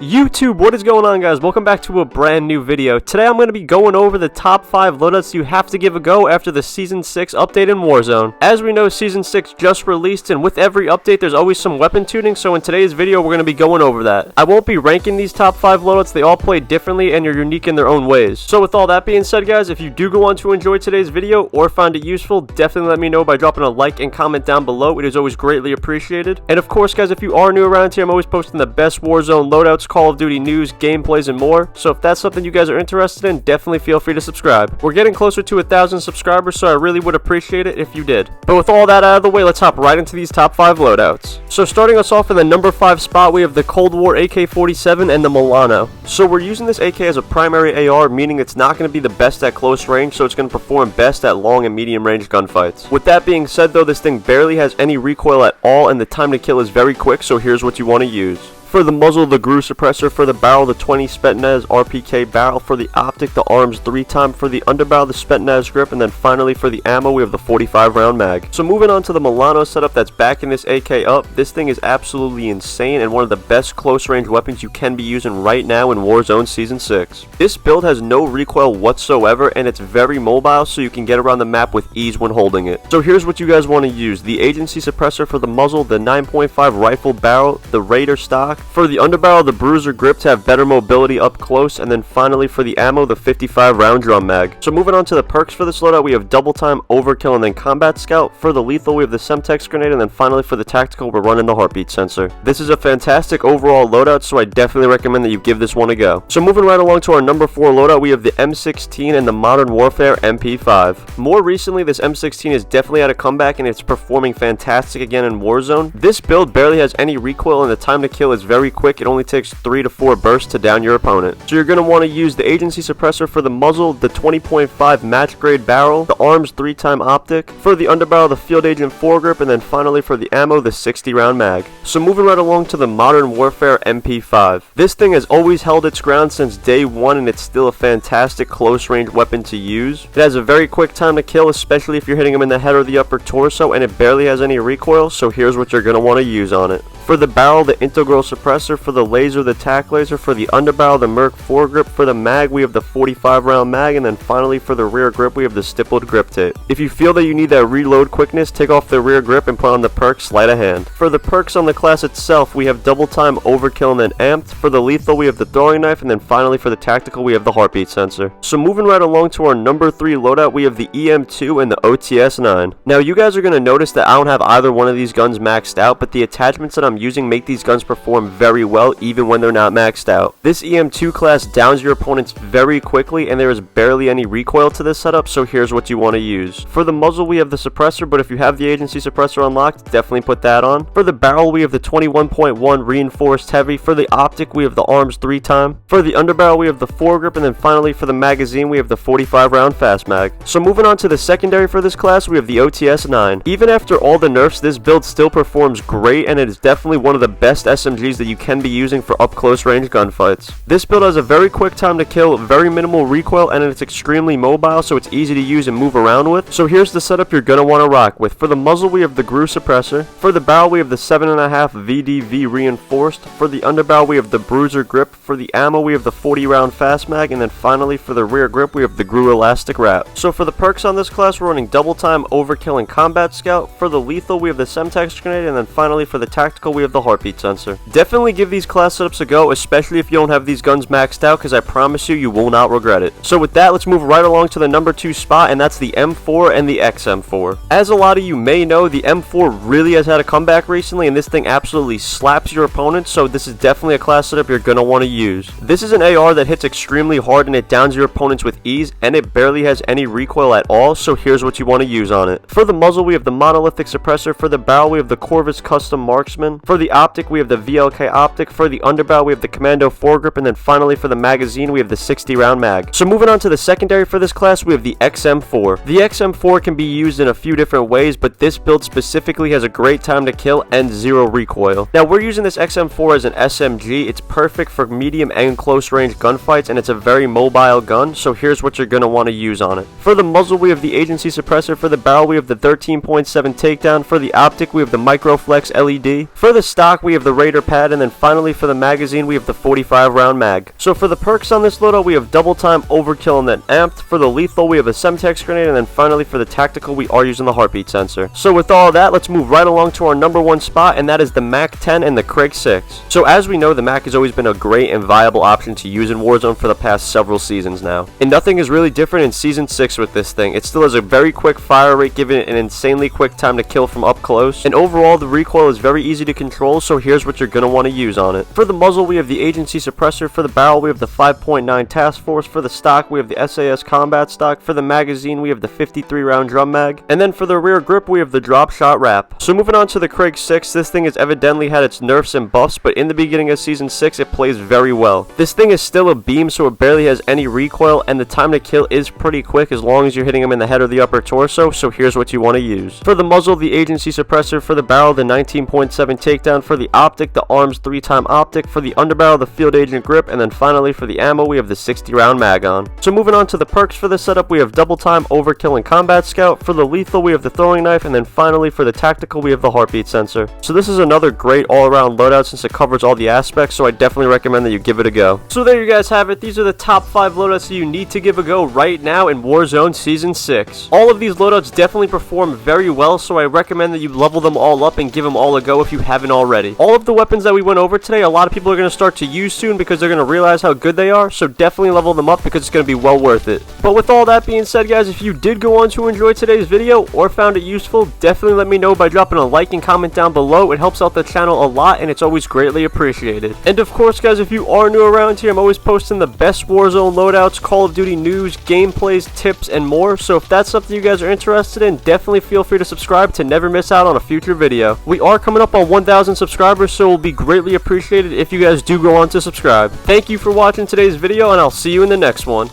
YouTube, what is going on, guys? Welcome back to a brand new video. Today I'm going to be going over the top 5 loadouts you have to give a go after the Season 6 update in Warzone. As we know, Season 6 just released, and with every update there's always some weapon tuning, so in today's video we're going to be going over that. I won't be ranking these top 5 loadouts, they all play differently and are unique in their own ways. So with all that being said, guys, if you do go on to enjoy today's video or find it useful, definitely let me know by dropping a like and comment down below. It is always greatly appreciated. And of course, guys, if you are new around here, I'm always posting the best Warzone loadouts, Call of Duty news, gameplays, and more. So if that's something you guys are interested in, definitely feel free to subscribe. We're getting closer to 1,000 subscribers, so I really would appreciate it if you did. But with all that out of the way, let's hop right into these top 5 loadouts. So starting us off in the number 5 spot, we have the Cold War AK-47 and the Milano. So we're using this AK as a primary AR, meaning it's not going to be the best at close range, so it's going to perform best at long and medium range gunfights. With that being said, though, this thing barely has any recoil at all, and the time to kill is very quick, so here's what you want to use. For the muzzle, the GRU suppressor. For the barrel, the 20 Spetsnaz RPK barrel. For the optic, the arms 3x. For the underbarrel, the Spetsnaz grip. And then finally for the ammo, we have the 45 round mag. So moving on to the Milano setup that's backing this AK up. This thing is absolutely insane and one of the best close range weapons you can be using right now in Warzone Season 6. This build has no recoil whatsoever and it's very mobile, so you can get around the map with ease when holding it. So here's what you guys want to use. The agency suppressor for the muzzle, the 9.5 rifle barrel, the Raider stock. For the underbarrel, the bruiser grip to have better mobility up close, and then finally for the ammo, the 55 round drum mag. So moving on to the perks for this loadout, we have double time, overkill, and then combat scout. For the lethal, we have the Semtex grenade, and then finally for the tactical, we're running the heartbeat sensor. This is a fantastic overall loadout, so I definitely recommend that you give this one a go. So moving right along to our number 4 loadout, we have the M16 and the Modern Warfare MP5. More recently, this M16 has definitely had a comeback and it's performing fantastic again in Warzone. This build barely has any recoil and the time to kill is very quick. It only takes 3 to 4 bursts to down your opponent. So you're going to want to use the agency suppressor for the muzzle, the 20.5 match grade barrel, the arms 3x optic, for the underbarrel, the field agent foregrip, and then finally for the ammo, the 60 round mag. So moving right along to the Modern Warfare MP5. This thing has always held its ground since day one and it's still a fantastic close range weapon to use. It has a very quick time to kill, especially if you're hitting them in the head or the upper torso, and it barely has any recoil, so here's what you're going to want to use on it. For the barrel, the integral suppressor. For the laser, the tac laser. For the underbarrel, the Merc foregrip. For the mag, we have the 45 round mag, and then finally for the rear grip, we have the stippled grip tape. If you feel that you need that reload quickness, take off the rear grip and put on the perk sleight of hand. For the perks on the class itself, we have double time, overkill, and then amped. For the lethal, we have the throwing knife, and then finally for the tactical, we have the heartbeat sensor. So moving right along to our number 3 loadout, we have the EM2 and the OTS-9. Now you guys are going to notice that I don't have either one of these guns maxed out, but the attachments that I'm using make these guns perform very well even when they're not maxed out. This EM2 class downs your opponents very quickly and there is barely any recoil to this setup, so here's what you want to use. For the muzzle, we have the suppressor, but if you have the agency suppressor unlocked, definitely put that on. For the barrel, we have the 21.1 reinforced heavy. For the optic, we have the arms 3x. For the underbarrel, we have the foregrip, and then finally for the magazine, we have the 45 round fast mag. So moving on to the secondary for this class, we have the OTS-9. Even after all the nerfs, this build still performs great and it is definitely one of the best SMGs that you can be using for up close range gunfights. This build has a very quick time to kill, very minimal recoil, and it's extremely mobile, so it's easy to use and move around with. So here's the setup you're going to want to rock with. For the muzzle, we have the GRU suppressor. For the barrel, we have the 7.5 VDV reinforced. For the underbarrel, we have the bruiser grip. For the ammo, we have the 40 round fast mag, and then finally for the rear grip, we have the GRU elastic wrap. So for the perks on this class, we're running double time, overkill, and combat scout. For the lethal, we have the Semtex grenade, and then finally for the tactical, we have the heartbeat sensor. Definitely give these class setups a go, especially if you don't have these guns maxed out, because I promise you, you will not regret it. So with that, let's move right along to the number 2 spot, and that's the M4 and the XM4. As a lot of you may know, the M4 really has had a comeback recently, and this thing absolutely slaps your opponent, so this is definitely a class setup you're going to want to use. This is an AR that hits extremely hard and it downs your opponents with ease, and it barely has any recoil at all, so here's what you want to use on it. For the muzzle, we have the monolithic suppressor. For the barrel, we have the Corvus custom marksman. For the optic, we have the VLK optic. For the underbarrel, we have the commando foregrip, and then finally for the magazine, we have the 60 round mag. So moving on to the secondary for this class, we have the XM4. The XM4 can be used in a few different ways, but this build specifically has a great time to kill and 0 recoil. Now we're using this XM4 as an SMG. It's perfect for medium and close range gunfights, and it's a very mobile gun, so here's what you're going to want to use on it. For the muzzle, we have the agency suppressor. For the barrel, we have the 13.7 takedown. For the optic, we have the microflex LED. For For the stock, we have the Raider pad, and then finally for the magazine, we have the 45 round mag. So for the perks on this loadout, we have double time, overkill, and then amped. For the lethal, we have a Semtex grenade, and then finally for the tactical, we are using the heartbeat sensor. So with all of that, let's move right along to our number one spot, and that is the Mac 10 and the Craig 6. So as we know, the Mac has always been a great and viable option to use in Warzone for the past several seasons now. And nothing is really different in Season 6 with this thing. It still has a very quick fire rate, giving it an insanely quick time to kill from up close. And overall, the recoil is very easy to control, so here's what you're going to want to use on it. For the muzzle, we have the agency suppressor. For the barrel, we have the 5.9 task force. For the stock, we have the SAS combat stock. For the magazine, we have the 53 round drum mag. And then for the rear grip, we have the drop shot wrap. So moving on to the Craig 6, this thing has evidently had its nerfs and buffs, but in the beginning of Season 6, it plays very well. This thing is still a beam, so it barely has any recoil, and the time to kill is pretty quick as long as you're hitting them in the head or the upper torso, so here's what you want to use. For the muzzle, the agency suppressor. For the barrel, the 19.7 takedown. For the optic, the arms 3-time optic. For the underbarrel, the field agent grip, and then finally for the ammo, we have the 60 round mag on. So moving on to the perks for this setup, we have double time, overkill, and combat scout. For the lethal, we have the throwing knife, and then finally for the tactical, we have the heartbeat sensor. So this is another great all-around loadout since it covers all the aspects, so I definitely recommend that you give it a go. So there you guys have it. These are the top 5 loadouts that you need to give a go right now in Warzone Season 6. All of these loadouts definitely perform very well, so I recommend that you level them all up and give them all a go if you haven't already. All of the weapons that we went over today, a lot of people are going to start to use soon because they're going to realize how good they are, so definitely level them up because it's going to be well worth it. But with all that being said, guys, if you did go on to enjoy today's video or found it useful, definitely let me know by dropping a like and comment down below. It helps out the channel a lot and it's always greatly appreciated. And of course, guys, if you are new around here, I'm always posting the best Warzone loadouts, Call of Duty news, gameplays, tips, and more, so if that's something you guys are interested in, definitely feel free to subscribe to never miss out on a future video. We are coming up on 1,000 subscribers, so it will be greatly appreciated if you guys do go on to subscribe. Thank you for watching today's video, and I'll see you in the next one.